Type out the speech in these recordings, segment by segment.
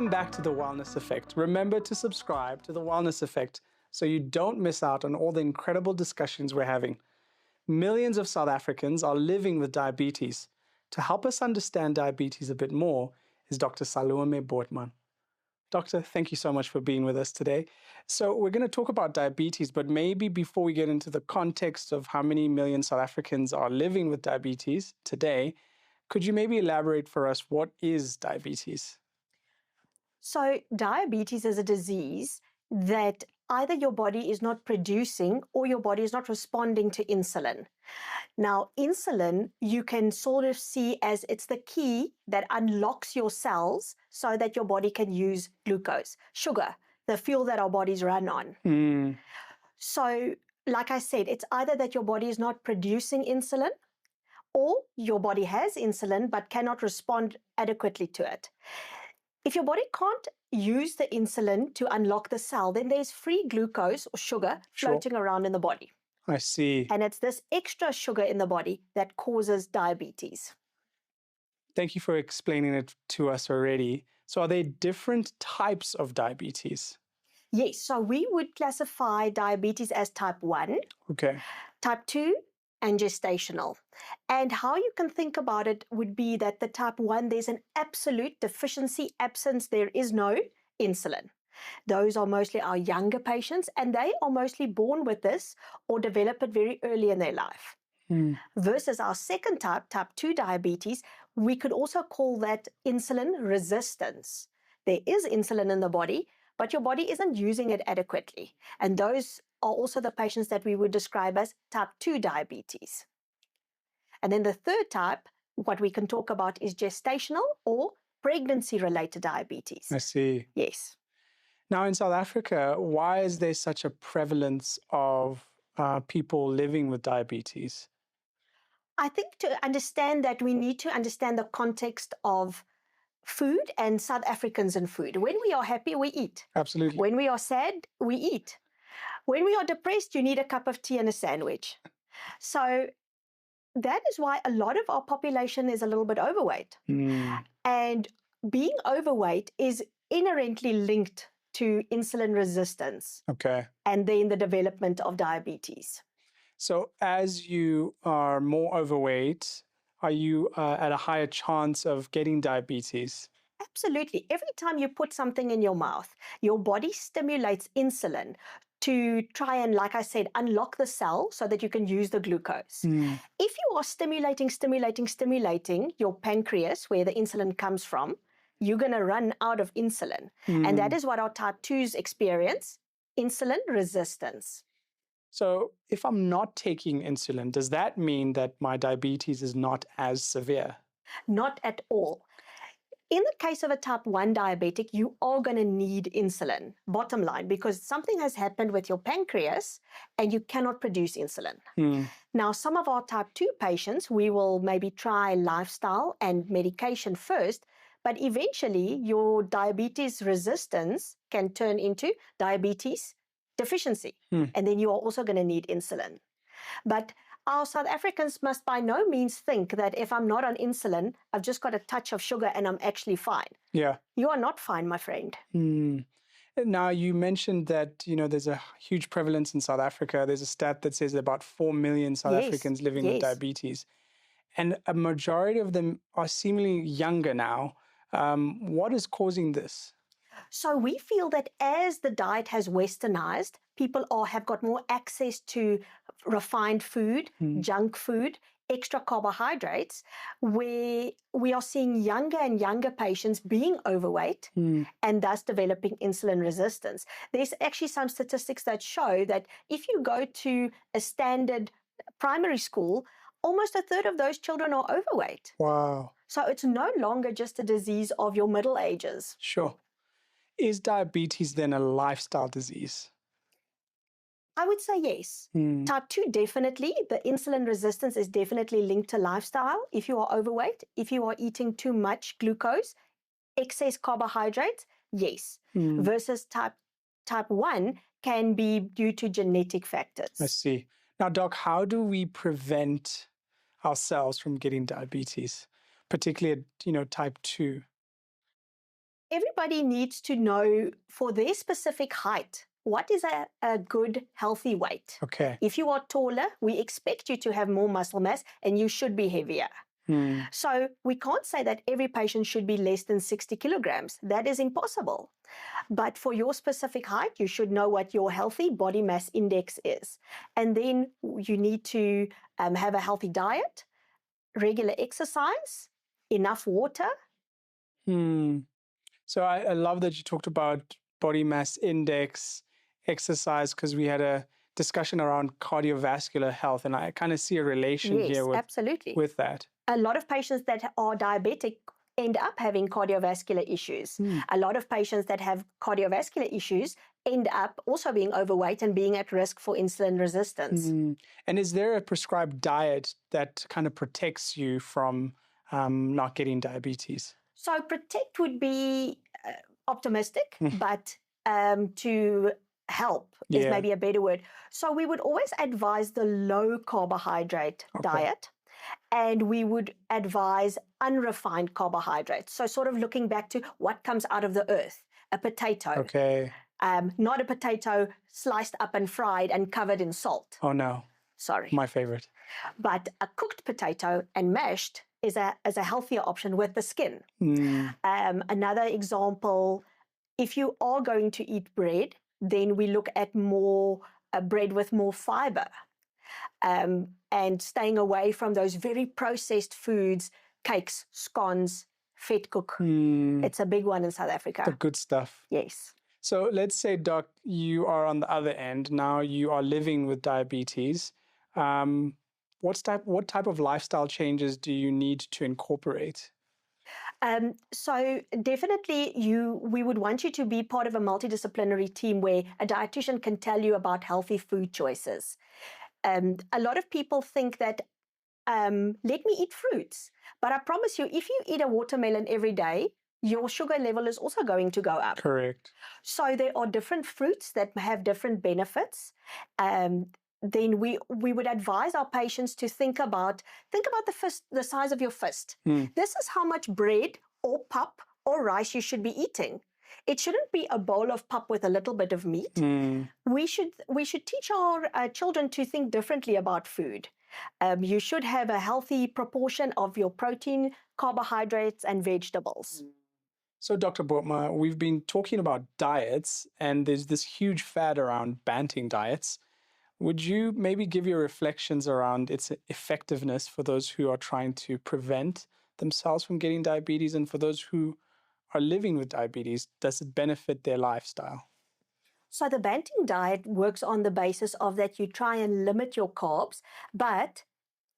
Welcome back to The Wellness Effect. Remember to subscribe to The Wellness Effect so you don't miss out on all the incredible discussions we're having. Millions of South Africans are living with diabetes. To help us understand diabetes a bit more is Dr. Salome Bothma. Doctor, thank you so much for being with us today. So we're going to talk about diabetes, but maybe before we get into the context of how many million South Africans are living with diabetes today, could you maybe elaborate for us what is diabetes? So diabetes is a disease that either your body is not producing or your body is not responding to insulin. Now, insulin, you can sort of see as it's the key that unlocks your cells so that your body can use glucose, sugar, the fuel that our bodies run on. So, like I said, it's either that your body is not producing insulin or your body has insulin but cannot respond adequately to it. If your body can't use the insulin to unlock the cell, then there's free glucose or sugar floating around in the body. I see. And it's this extra sugar in the body that causes diabetes. Thank you for explaining it to us already. So are there different types of diabetes? Yes, so we would classify diabetes as type 1, type 2, and gestational. And how you can think about it would be that the type 1, there's an absolute deficiency, absence, there is no insulin. Those are mostly our younger patients, and they are mostly born with this or develop it very early in their life. Versus our second type, type 2 diabetes, we could also call that insulin resistance. There is insulin in the body, but your body isn't using it adequately. And those are also the patients that we would describe as type 2 diabetes. And then the third type, what we can talk about is gestational or pregnancy-related diabetes. I see. Yes. Now in South Africa, why is there such a prevalence of people living with diabetes? I think to understand that, we need to understand the context of food and South Africans and food. When we are happy, we eat. Absolutely. When we are sad, we eat. When we are depressed, you need a cup of tea and a sandwich. So that is why a lot of our population is a little bit overweight. And being overweight is inherently linked to insulin resistance. And then the development of diabetes. So as you are more overweight, are you at a higher chance of getting diabetes? Absolutely. Every time you put something in your mouth, your body stimulates insulin to try and, like I said, unlock the cell so that you can use the glucose. If you are stimulating your pancreas, where the insulin comes from, you're going to run out of insulin. And that is what our type 2s experience, insulin resistance. So if I'm not taking insulin, does that mean that my diabetes is not as severe? Not at all. In the case of a type 1 diabetic, you are going to need insulin, bottom line, because something has happened with your pancreas and you cannot produce insulin. Now, some of our type 2 patients, we will maybe try lifestyle and medication first, but eventually your diabetes resistance can turn into diabetes deficiency. And then you are also going to need insulin. But our South Africans must by no means think that if I'm not on insulin, I've just got a touch of sugar and I'm actually fine. Yeah. You are not fine, my friend. Now, you mentioned that, there's a huge prevalence in South Africa. There's a stat that says about 4 million South Africans living with diabetes. And a majority of them are seemingly younger now. What is causing this? So we feel that as the diet has westernized, people have got more access to refined food, junk food, extra carbohydrates, where we are seeing younger and younger patients being overweight and thus developing insulin resistance. There's actually some statistics that show that if you go to a standard primary school, almost a third of those children are overweight. Wow. So it's no longer just a disease of your middle ages. Sure. Is diabetes then a lifestyle disease? I would say yes. Type 2, definitely. The insulin resistance is definitely linked to lifestyle. If you are overweight, if you are eating too much glucose, excess carbohydrates, yes. Versus type 1 can be due to genetic factors. I see. Now, Doc, how do we prevent ourselves from getting diabetes, particularly, type 2? everybody needs to know for their specific height, what is a good, healthy weight? Okay. If you are taller, we expect you to have more muscle mass and you should be heavier. So we can't say that every patient should be less than 60 kilograms. That is impossible. But for your specific height, you should know what your healthy body mass index is. And then you need to have a healthy diet, regular exercise, enough water. So I love that you talked about body mass index, exercise, because we had a discussion around cardiovascular health, and I kind of see a relation here with that. A lot of patients that are diabetic end up having cardiovascular issues. A lot of patients that have cardiovascular issues end up also being overweight and being at risk for insulin resistance. And is there a prescribed diet that kind of protects you from not getting diabetes? So protect would be optimistic, but to help is maybe a better word. So we would always advise the low carbohydrate diet, and we would advise unrefined carbohydrates. So sort of looking back to what comes out of the earth, a potato. Okay. Not a potato sliced up and fried and covered in salt. Oh, no. Sorry. My favorite. But a cooked potato and mashed is a healthier option with the skin. Another example, if you are going to eat bread, then we look at more bread with more fiber, and staying away from those very processed foods, cakes, scones, vet koek. It's a big one in South Africa. The good stuff. Yes. So let's say, Doc, you are on the other end. Now you are living with diabetes. What type of lifestyle changes do you need to incorporate? So definitely we would want you to be part of a multidisciplinary team where a dietitian can tell you about healthy food choices. A lot of people think that, let me eat fruits. But I promise you, if you eat a watermelon every day, your sugar level is also going to go up. Correct. So there are different fruits that have different benefits. Then we would advise our patients to think about the size of your fist. This is how much bread or pap or rice you should be eating. It shouldn't be a bowl of pap with a little bit of meat. We should teach our children to think differently about food. You should have a healthy proportion of your protein, carbohydrates, and vegetables. So, Dr. Bothma, we've been talking about diets, and there's this huge fad around banting diets. Would you maybe give your reflections around its effectiveness for those who are trying to prevent themselves from getting diabetes, and for those who are living with diabetes, does it benefit their lifestyle? So the banting diet works on the basis of that you try and limit your carbs, but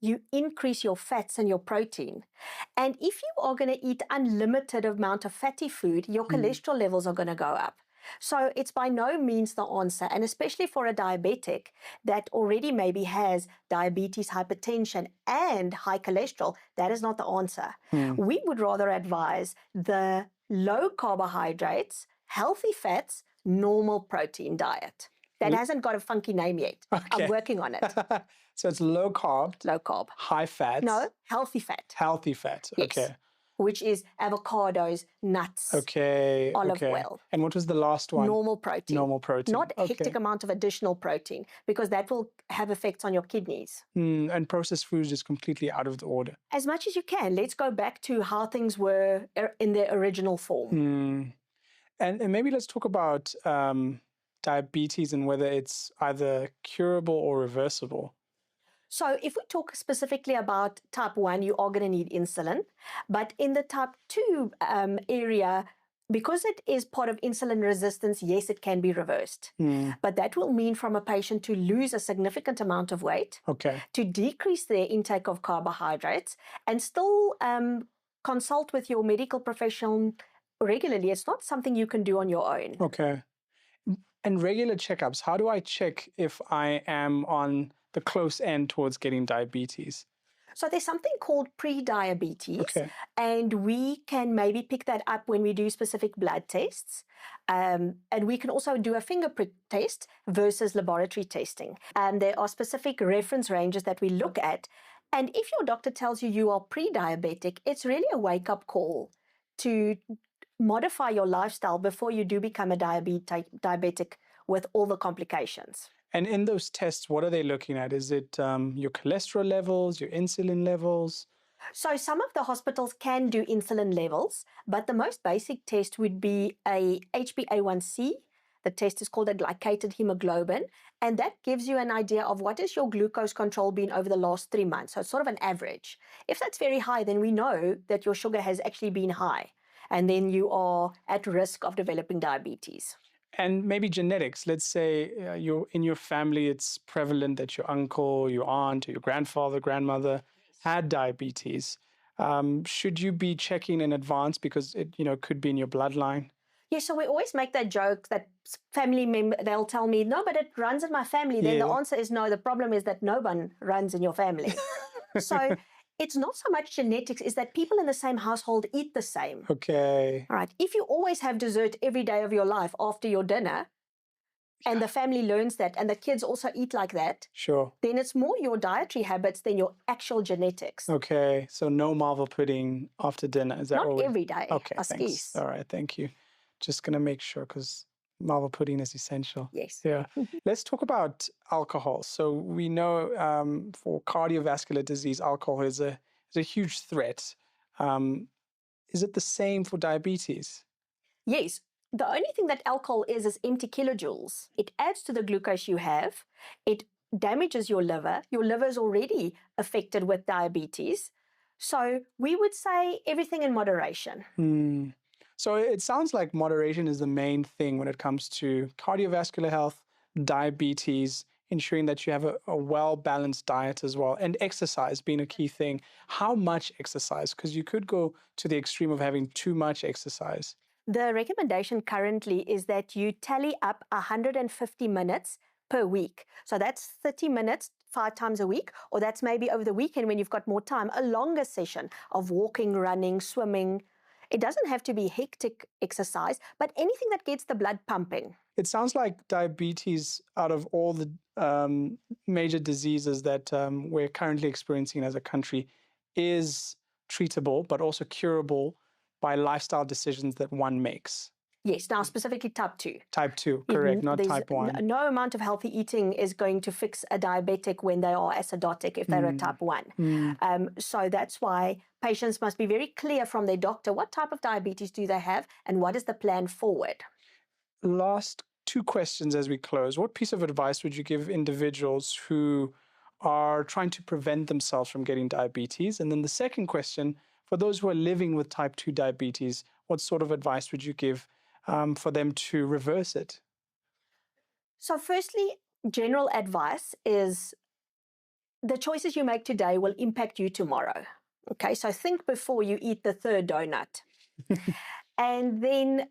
you increase your fats and your protein. And if you are going to eat unlimited amount of fatty food, your cholesterol levels are going to go up. So it's by no means the answer, and especially for a diabetic that already maybe has diabetes, hypertension, and high cholesterol, that is not the answer. We would rather advise the low carbohydrates, healthy fats, normal protein diet. That hasn't got a funky name yet. Okay. I'm working on it. So it's low carb. Low carb. High fat. No, healthy fat. Healthy fat. Yes. Okay. Which is avocados, nuts, olive oil. And what was the last one? Normal protein. Normal protein. Not a hectic amount of additional protein, because that will have effects on your kidneys. And processed foods is completely out of the order. As much as you can. Let's go back to how things were in their original form. And maybe let's talk about diabetes and whether it's either curable or reversible. So if we talk specifically about type 1, you are going to need insulin. But in the type 2 area, because it is part of insulin resistance, yes, it can be reversed. But that will mean from a patient to lose a significant amount of weight, to decrease their intake of carbohydrates, and still consult with your medical professional regularly. It's not something you can do on your own. Okay. And regular checkups, how do I check if I am on the close end towards getting diabetes? So there's something called pre-diabetes, and we can maybe pick that up when we do specific blood tests. And we can also do a fingerprint test versus laboratory testing. And there are specific reference ranges that we look at. And if your doctor tells you you are pre-diabetic, it's really a wake-up call to modify your lifestyle before you do become a diabetic with all the complications. And in those tests, what are they looking at? Is it your cholesterol levels, your insulin levels? So some of the hospitals can do insulin levels, but the most basic test would be a HbA1c. The test is called a glycated hemoglobin, and that gives you an idea of what is your glucose control been over the last 3 months. So it's sort of an average. If that's very high, then we know that your sugar has actually been high, and then you are at risk of developing diabetes. And maybe genetics. Let's say in your family, it's prevalent that your uncle, your aunt, or your grandfather, grandmother had diabetes. Should you be checking in advance because it could be in your bloodline? Yeah, so we always make that joke that family member, they'll tell me, no, but it runs in my family. Then the answer is no, the problem is that no one runs in your family. So it's not so much genetics, is that people in the same household eat the same. Okay. All right. If you always have dessert every day of your life after your dinner, and the family learns that, and the kids also eat like that, sure, then it's more your dietary habits than your actual genetics. Okay, so no marble pudding after dinner. Is that not every day? Okay, thanks. All right, thank you. Just going to make sure because marble pudding is essential. Yes. Yeah. Let's talk about alcohol. So we know for cardiovascular disease, alcohol is a huge threat. Is it the same for diabetes? Yes. The only thing that alcohol is empty kilojoules. It adds to the glucose you have. It damages your liver. Your liver is already affected with diabetes. So we would say everything in moderation. So it sounds like moderation is the main thing when it comes to cardiovascular health, diabetes, ensuring that you have a well-balanced diet as well, and exercise being a key thing. How much exercise? Because you could go to the extreme of having too much exercise. The recommendation currently is that you tally up 150 minutes per week. So that's 30 minutes 5 times a week, or that's maybe over the weekend when you've got more time, a longer session of walking, running, swimming. It doesn't have to be hectic exercise, but anything that gets the blood pumping. It sounds like diabetes, out of all the major diseases that we're currently experiencing as a country, is treatable, but also curable by lifestyle decisions that one makes. Yes, now specifically type 2. Type 2, correct, not type 1. No amount of healthy eating is going to fix a diabetic when they are acidotic if they're a type 1. So that's why patients must be very clear from their doctor what type of diabetes do they have and what is the plan forward. Last 2 questions as we close. What piece of advice would you give individuals who are trying to prevent themselves from getting diabetes? And then the second question, for those who are living with type 2 diabetes, what sort of advice would you give for them to reverse it? So firstly, general advice is the choices you make today will impact you tomorrow. Okay, so think before you eat the 3rd donut. And then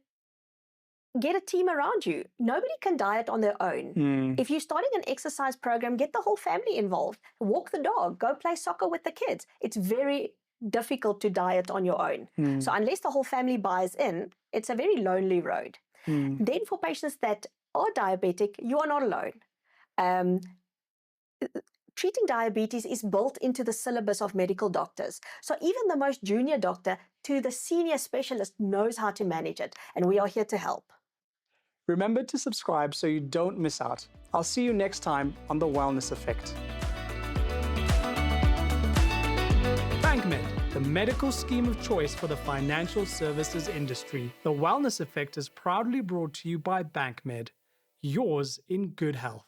get a team around you. Nobody can diet on their own. If you're starting an exercise program, get the whole family involved. Walk the dog, go play soccer with the kids. It's very difficult to diet on your own. So unless the whole family buys in, it's a very lonely road. Then for patients that are diabetic, you are not alone. Treating diabetes is built into the syllabus of medical doctors. So even the most junior doctor to the senior specialist knows how to manage it, and we are here to help. Remember to subscribe so you don't miss out. I'll see you next time on The Wellness Effect. BankMed, the medical scheme of choice for the financial services industry. The Wellness Effect is proudly brought to you by BankMed, yours in good health.